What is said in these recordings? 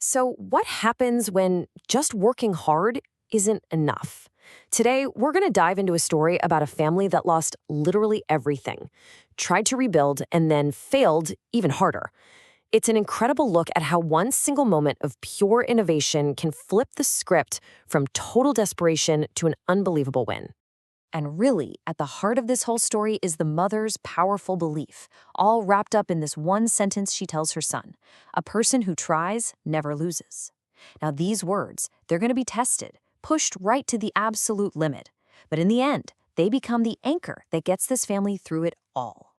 So, what happens when just working hard isn't enough? Today, we're going to dive into a story about a family that lost literally everything, tried to rebuild, and then failed even harder. It's an incredible look at how one single moment of pure innovation can flip the script from total desperation to an unbelievable win. And really, at the heart of this whole story is the mother's powerful belief, all wrapped up in this one sentence she tells her son: a person who tries never loses. Now, these words, they're going to be tested, pushed right to the absolute limit. But in the end, they become the anchor that gets this family through it all.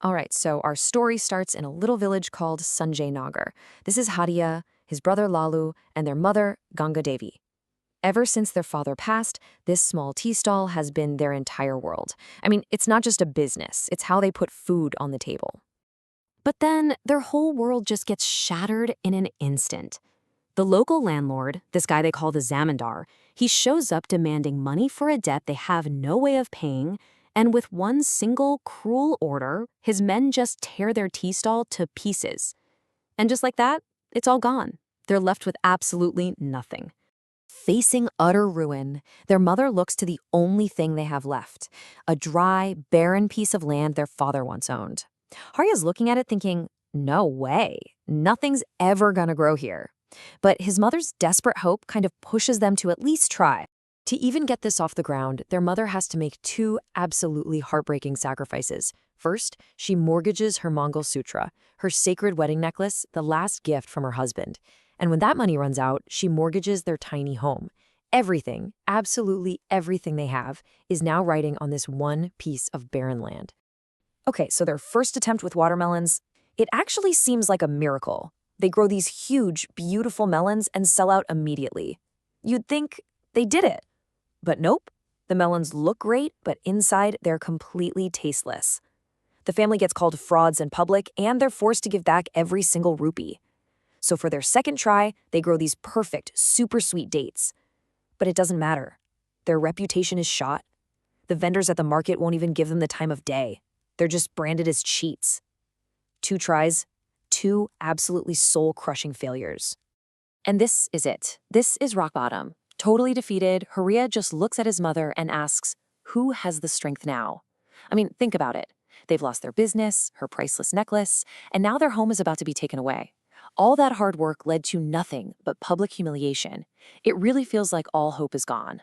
All right, so our story starts in a little village called Sanjay Nagar. This is Hadia, his brother Lalu, and their mother, Ganga Devi. Ever since their father passed, this small tea stall has been their entire world. I mean, it's not just a business, it's how they put food on the table. But then their whole world just gets shattered in an instant. The local landlord, this guy they call the zamindar, he shows up demanding money for a debt they have no way of paying, and with one single cruel order, his men just tear their tea stall to pieces. And just like that, it's all gone. They're left with absolutely nothing. Facing utter ruin, their mother looks to the only thing they have left, a dry, barren piece of land their father once owned. Harya's looking at it thinking, no way, nothing's ever gonna grow here. But his mother's desperate hope kind of pushes them to at least try. To even get this off the ground, their mother has to make two absolutely heartbreaking sacrifices. First, she mortgages her Mongol sutra, her sacred wedding necklace, the last gift from her husband. And when that money runs out, she mortgages their tiny home. Everything, absolutely everything they have, is now riding on this one piece of barren land. Okay, so their first attempt with watermelons, it actually seems like a miracle. They grow these huge, beautiful melons and sell out immediately. You'd think they did it. But nope, the melons look great, but inside they're completely tasteless. The family gets called frauds in public, and they're forced to give back every single rupee. So for their second try, they grow these perfect, super sweet dates. But it doesn't matter. Their reputation is shot. The vendors at the market won't even give them the time of day. They're just branded as cheats. Two tries, two absolutely soul-crushing failures. And this is it. This is rock bottom. Totally defeated, Haria just looks at his mother and asks, who has the strength now? I mean, think about it. They've lost their business, her priceless necklace, and now their home is about to be taken away. All that hard work led to nothing but public humiliation. It really feels like all hope is gone.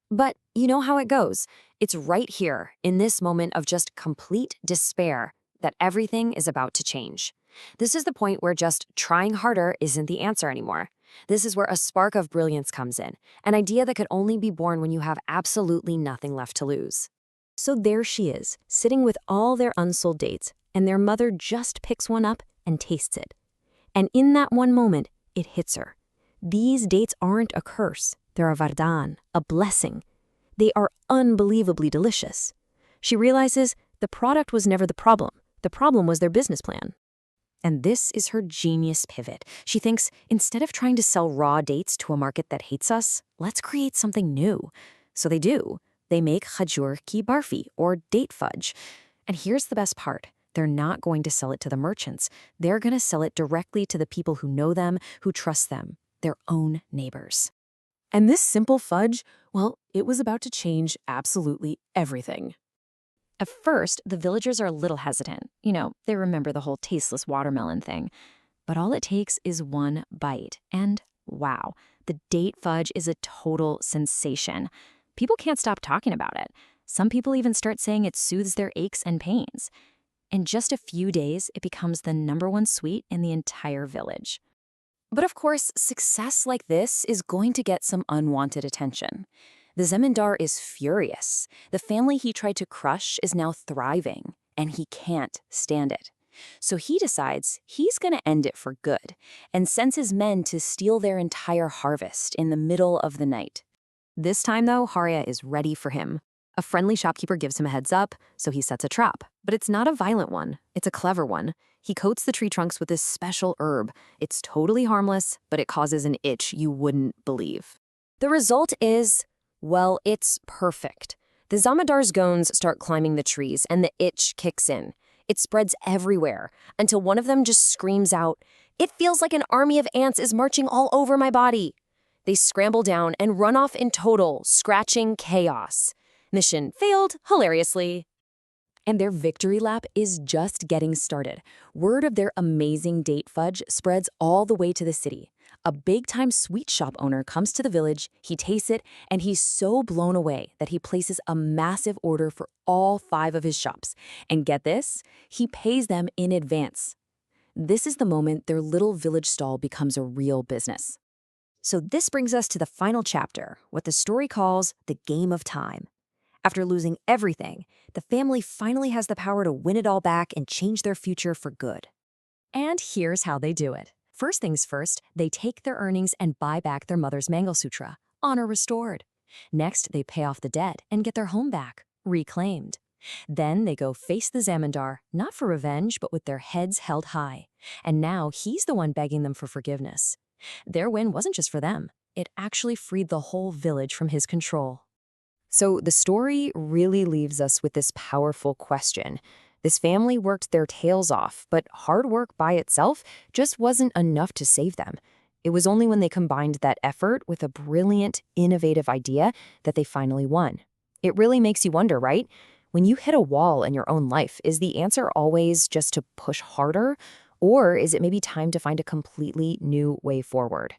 But you know how it goes. It's right here, in this moment of just complete despair, that everything is about to change. This is the point where just trying harder isn't the answer anymore. This is where a spark of brilliance comes in, an idea that could only be born when you have absolutely nothing left to lose. So there she is, sitting with all their unsold dates, and their mother just picks one up and tastes it. And in that one moment, it hits her. These dates aren't a curse. They're a vardhan, a blessing. They are unbelievably delicious. She realizes the product was never the problem. The problem was their business plan. And this is her genius pivot. She thinks, instead of trying to sell raw dates to a market that hates us, let's create something new. So they do. They make khajur ki barfi, or date fudge. And here's the best part. They're not going to sell it to the merchants. They're going to sell it directly to the people who know them, who trust them, their own neighbors. And this simple fudge, well, it was about to change absolutely everything. At first, the villagers are a little hesitant. You know, they remember the whole tasteless watermelon thing. But all it takes is one bite. And wow, the date fudge is a total sensation. People can't stop talking about it. Some people even start saying it soothes their aches and pains. In just a few days, it becomes the #1 sweet in the entire village. But of course, success like this is going to get some unwanted attention. The Zemindar is furious. The family he tried to crush is now thriving, and he can't stand it. So he decides he's going to end it for good, and sends his men to steal their entire harvest in the middle of the night. This time, though, Haria is ready for him. A friendly shopkeeper gives him a heads up, so he sets a trap. But it's not a violent one. It's a clever one. He coats the tree trunks with this special herb. It's totally harmless, but it causes an itch you wouldn't believe. The result is, well, it's perfect. The Zamadar's goons start climbing the trees, and the itch kicks in. It spreads everywhere until one of them just screams out, "It feels like an army of ants is marching all over my body." They scramble down and run off in total, scratching chaos. Mission failed hilariously. And their victory lap is just getting started. Word of their amazing date fudge spreads all the way to the city. A big-time sweet shop owner comes to the village, he tastes it, and he's so blown away that he places a massive order for all 5 of his shops. And get this, he pays them in advance. This is the moment their little village stall becomes a real business. So this brings us to the final chapter, what the story calls the game of time. After losing everything, the family finally has the power to win it all back and change their future for good. And here's how they do it. First things first, they take their earnings and buy back their mother's Mangalsutra, honor restored. Next, they pay off the debt and get their home back, reclaimed. Then they go face the Zamindar, not for revenge, but with their heads held high. And now he's the one begging them for forgiveness. Their win wasn't just for them. It actually freed the whole village from his control. So the story really leaves us with this powerful question. This family worked their tails off, but hard work by itself just wasn't enough to save them. It was only when they combined that effort with a brilliant, innovative idea that they finally won. It really makes you wonder, right? When you hit a wall in your own life, is the answer always just to push harder? Or is it maybe time to find a completely new way forward?